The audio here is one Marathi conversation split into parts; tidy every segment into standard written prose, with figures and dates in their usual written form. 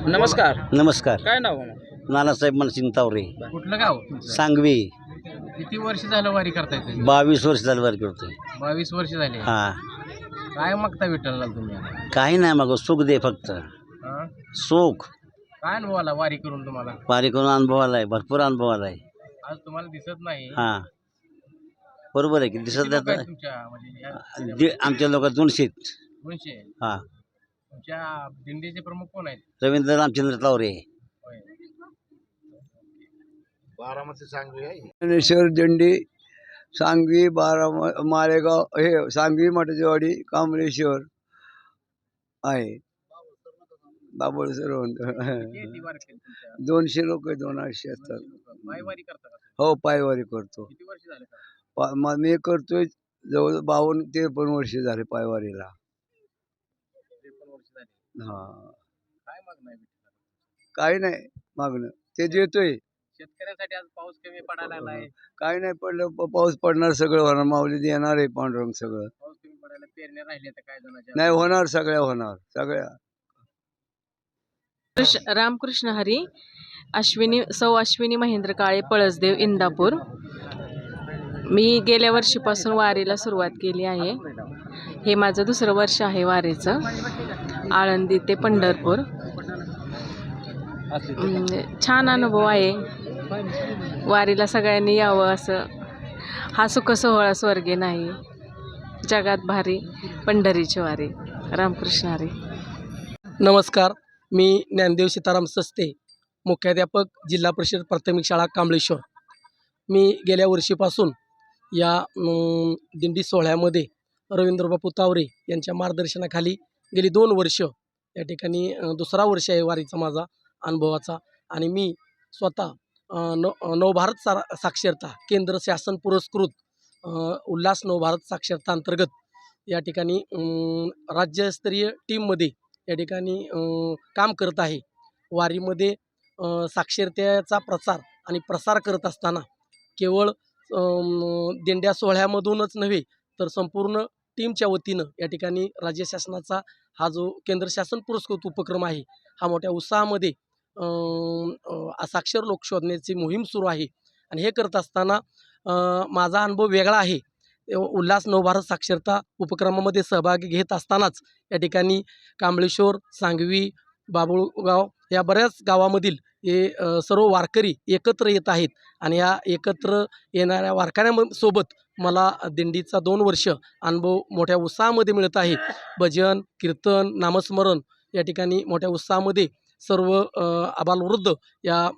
नमस्कार. नमस्कार. काय नाव? नानासाहेब मनसिंग तावरे, कुठलं गाव? सांगवी. किती वर्ष झालं वारी करताय तुम्ही? 22 वर्ष झालं वारी करतोय. 22 वर्ष झाले. हा, काय मागता विठ्ठलला तुम्ही आता? काही नाही मग सुख दे फक्त. हा? सुख. काय अनुभव आला वारी करून तुम्हाला? वारी करून अनुभव आलाय, भरपूर अनुभव आलाय. आज तुम्हाला दिसत नाही. हा, बरोबर आहे की किती दिसत लोकं आहेत नाही. तुमच्या म्हणजे आमच्या लोक 200. 200. हा, तुमच्या दिंडीचे प्रमुख कोण आहेत? रवींद्र रामचंद्र तावरे. होय. बारामती सांगवी आहे. ज्ञानेश्वर दिंडी सांगवी मालेगाव हे सांगवी मठाचीवाडी कांबळेश्वर आहे. दाभोळ सर्व किती वारी केली तुमच्या? 200 लोक 200 असतात. पाय वारी करता का? हो, पायवारी करतो. किती वर्ष झाले का? मी करतोय जवळ 52-53 वर्ष झाले पायवारीला. 53 वर्ष झाली. हा, काय मागणं आहे विठ्ठलाला? काही नाही मागणं, ते देतोय. शेतकऱ्यांसाठी आज पाऊस कमी पडायला लागलाय. काही नाही पडलं, पाऊस पडणार, सगळं होणार. माऊली देणार आहे पांडुरंग सगळं. पाऊस कमी पडायला पेरण्या राहिल्या तर काय जणांच्या? नाही होणार, सगळ्या होणार, सगळ्या. रामकृष्ण हरी. सौ अश्विनी महेंद्र काळे, पळसदेव, इंदापूर. मी गेल्या वर्षीपासून वारीला सुरुवात केली आहे. हे माझं दुसरं वर्ष आहे वारीचं. आळंदी ते पंढरपूर. छान अनुभव आहे. वारीला सगळ्यांनी यावं असं. हा सुख सोहळा स्वर्गे नाही, जगात भारी पंढरीची वारी. रामकृष्ण हरी. नमस्कार. मी ज्ञानदेव सीताराम सस्ते, मुख्याध्यापक, जिल्हा परिषद प्राथमिक शाळा कांबळेश्वर. मी गेल्या वर्षीपासून या दिंडी सोहळ्यामध्ये रवींद्रबापू तावरे यांच्या मार्गदर्शनाखाली गेली 2 वर्ष या ठिकाणी दुसरा वर्ष आहे वारीचा माझा अनुभवाचा. आणि मी स्वतः नवभारत साक्षरता केंद्र शासन पुरस्कृत उल्हास नवभारत साक्षरता अंतर्गत या ठिकाणी राज्यस्तरीय टीममध्ये या ठिकाणी काम करत आहे. वारीमध्ये साक्षरतेचा प्रचार आणि प्रसार करत असताना केवळ दिंड्या सोहळ्यामधूनच नव्हे तर संपूर्ण टीमच्या वतीनं या ठिकाणी राज्य शासनाचा हा जो केंद्र शासन पुरस्कृत उपक्रम आहे, हा मोठ्या उत्साहामध्ये साक्षर लोक शोधण्याची मोहीम सुरू आहे. आणि हे करत असताना माझा अनुभव वेगळा आहे. उल्हास नवभारत साक्षरता उपक्रमामध्ये सहभागी घेत असतानाच या ठिकाणी कांबळेश्वर, सांगवी, बाबुळगाव या बऱ्याच गावामधील हे सर्व वारकरी एकत्र येत आहेत. आणि या एकत्र येणाऱ्या वारकऱ्यांसोबत मला दिंडीचा 2 वर्ष अनुभव मोठ्या उत्साहामध्ये मिळत आहे. भजन, कीर्तन, नामस्मरण या ठिकाणी मोठ्या उत्साहामध्ये सर्व आबालवृद्ध या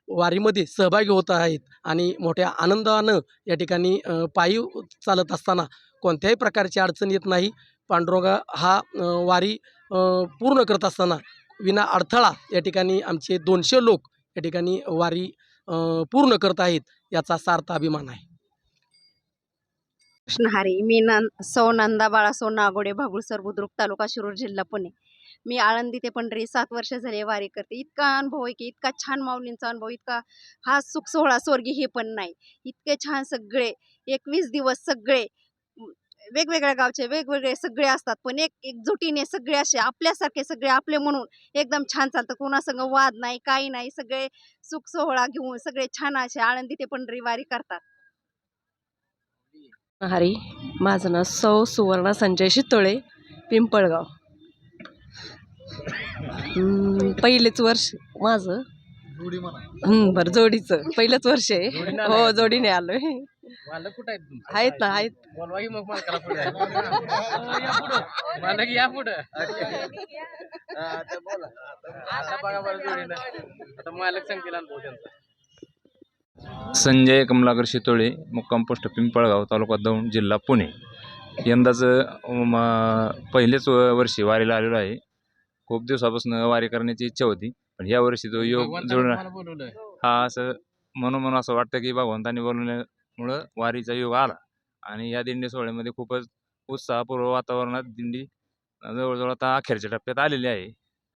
वारीमध्ये सहभागी होत आहेत. आणि मोठ्या आनंदानं या ठिकाणी पायी चालत असताना कोणत्याही प्रकारची अडचण येत नाही. पांडुरंग हा वारी पूर्ण करत असताना विना अडथळा या ठिकाणी आमचे 200 लोक या ठिकाणी वारी पूर्ण करत आहेत, याचा सार्थ अभिमान आहे. कृष्ण हरी. मी सौ नंदा बाळासो नागोडे, भागुळसर, बुद्रुक, तालुका शिरूर, जिल्हा पुणे. मी आळंदी ते पंढरी 7 वर्ष झाले वारी करते. इतका अनुभव आहे की इतका छान माऊलींचा अनुभव, इतका हा सुख सोहळा स्वर्गी हे पण नाही. इतके छान सगळे 21 दिवस सगळे वेगवेगळ्या गावचे वेगवेगळे सगळे असतात, पण एकजुटीने सगळे असे आपल्यासारखे सगळे आपले म्हणून एकदम छान चालतं. कोणासंग वाद नाही, काही नाही. सगळे सुख सोहळा घेऊन सगळे छान असे आळंदी ते पंढरी वारी करतात. हरी. माझं नाव सौ सुवर्णा संजय शितोळे, पिंपळगाव. पहिलेच वर्ष माझं. बरं, जोडीचं पहिलंच वर्ष आहे. हो, जोडीने आलोय. मालक कुठं आहेत तुमचे? आहेत ना, आहेत. बोलवा की मग मालकाला पुढे. या पुढं. मालक या पुढं. आता बघा बरं जोडीनं. आता मालक सांगतील अनुभव त्यांचा. संजय कमलाकर शितोळे, मुक्काम पोस्ट पिंपळगाव, तालुका दौंड, जिल्हा पुणे. यंदाचं पहिलेच वर्षी वारीला आलेलो आहे. खूप दिवसापासून वारी करण्याची इच्छा होती, पण या वर्षी तो योग जुळला. हा असं म्हणून असं वाटतं की भगवंतांनी बोलवल्यामुळं वारीचा योग आला आणि या दिंडी सोहळ्यामध्ये खूपच उत्साहपूर्व वातावरणात दिंडी जवळजवळ आता अखेरच्या टप्प्यात आलेली आहे.